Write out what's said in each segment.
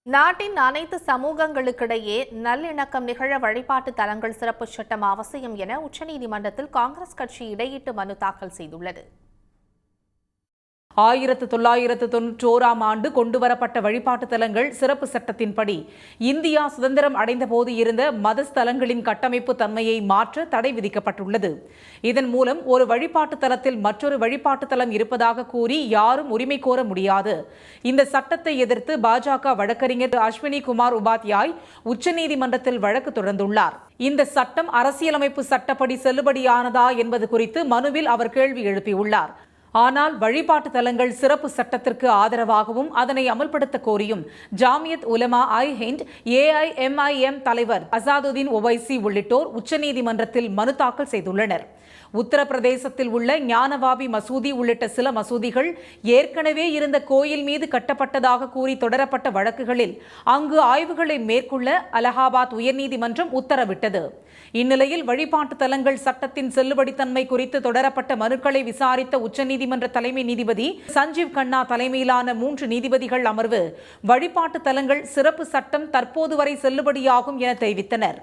நாட்டின் அனைத்து சமூகங்களுக்கிடையே நல்லிணக்கம் நிகழ வழிபாட்டு தலங்கள் சிறப்பு சட்டம் அவசியம் என உச்சநீதிமன்றத்தில் காங்கிரஸ் கட்சி இடையீட்டு மனு தாக்கல் செய்துள்ளது. 1991ஆம் ஆண்டு கொண்டுவரப்பட்ட வழிபாட்டு தலங்கள் சிறப்பு சட்டத்தின்படி இந்தியா சுதந்திரம் அடைந்த போது இருந்த மதஸ்தலங்களின் கட்டமைப்பு தன்மையை மாற்ற தடை விதிக்கப்பட்டுள்ளது. இதன் மூலம் ஒரு வழிபாட்டு தலத்தில் மற்றொரு வழிபாட்டு தலம் இருப்பதாக கூறி யாரும் உரிமை கோர முடியாது. இந்த சட்டத்தை எதிர்த்து பாஜக வழக்கறிஞர் அஸ்வினி குமார் உபாத்யாய் உச்சநீதிமன்றத்தில் வழக்கு தொடர்ந்துள்ளார். இந்த சட்டம் அரசியலமைப்பு சட்டப்படி செல்லுபடியானதா என்பது குறித்து மனுவில் அவர் கேள்வி எழுப்பியுள்ளார். ஆனால் வழிபாட்டு தலங்கள் சிறப்பு சட்டத்திற்கு ஆதரவாகவும் அதனை அமல்படுத்த கோரியும் ஜாமியத் உலமா ஐ ஹிண்ட், AIMIM தலைவர் அசாதுதீன் ஒவைசி உள்ளிட்டோர் உச்சநீதிமன்றத்தில் மனு தாக்கல் செய்துள்ளனர். உத்தரப்பிரதேசத்தில் உள்ள ஞானவாபி மசூதி உள்ளிட்ட சில மசூதிகள் ஏற்கனவே இருந்த கோயில் மீது கட்டப்பட்டதாக கூறி தொடரப்பட்ட வழக்குகளில் அங்கு ஆய்வுகளை மேற்கொள்ள அலகாபாத் உயர்நீதிமன்றம் உத்தரவிட்டது. இந்நிலையில் வழிபாட்டு தலங்கள் சட்டத்தின் செல்லுபடித்தன்மை குறித்து தொடரப்பட்ட மனுக்களை விசாரித்த உச்சநீதிமன்ற தலைமை நீதிபதி சஞ்சீவ் கண்ணா தலைமையிலான 3 நீதிபதிகள் அமர்வு வழிபாட்டு தலங்கள் சிறப்பு சட்டம் தற்போது வரை செல்லுபடியாகும் என தெரிவித்தனர்.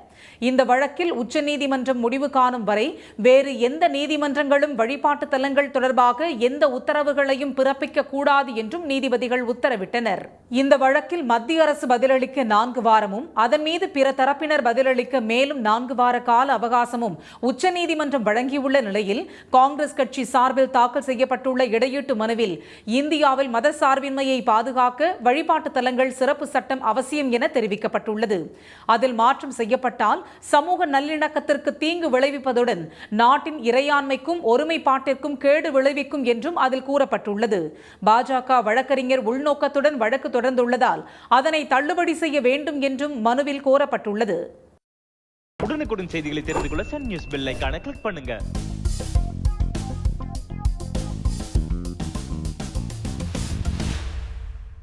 இந்த வழக்கில் உச்சநீதிமன்றம் முடிவு காணும் வரை வேறு எந்த நீதிமன்றங்களும் வழிபாட்டு தலங்கள் தொடர்பாக எந்த உத்தரவுகளையும் பிறப்பிக்க கூடாது என்றும் நீதிபதிகள் உத்தரவிட்டனர். இந்த வழக்கில் மத்திய அரசு பதிலளிக்க 4 வாரமும் அதன் மீது பிற தரப்பினர் பதிலளிக்க மேலும் 4 வார கால அவகாசமும் உச்சநீதிமன்றம் வழங்கியுள்ள நிலையில் காங்கிரஸ் கட்சி சார்பில் தாக்கல் செய்யப்பட்டுள்ள இடையீட்டு மனுவில் இந்தியாவில் மத சார்பின்மையை பாதுகாக்க வழிபாட்டு தலங்கள் சிறப்பு சட்டம் அவசியம் என தெரிவிக்கப்பட்டுள்ளது. அதில் மாற்றம் செய்யப்பட்டால் சமூக நல்லிணக்கத்திற்கு தீங்கு விளைவிப்பதுடன் நாட்டின் இறையாண்மைக்கும் ஒருமைப்பாட்டிற்கும் கேடு விளைவிக்கும் என்றும் அதில் கூறப்பட்டுள்ளது. பாஜக வழக்கறிஞர் உள்நோக்கத்துடன் வழக்கு தொடர்ந்துள்ளதால் அதனை தள்ளுபடி செய்ய வேண்டும் என்றும் மனுவில் கோரப்பட்டுள்ளது. உடனுக்குடன் செய்திகளை தெரிந்து கொள்ள சன் நியூஸ் பெல் ஐகானை கிளிக் பண்ணுங்க.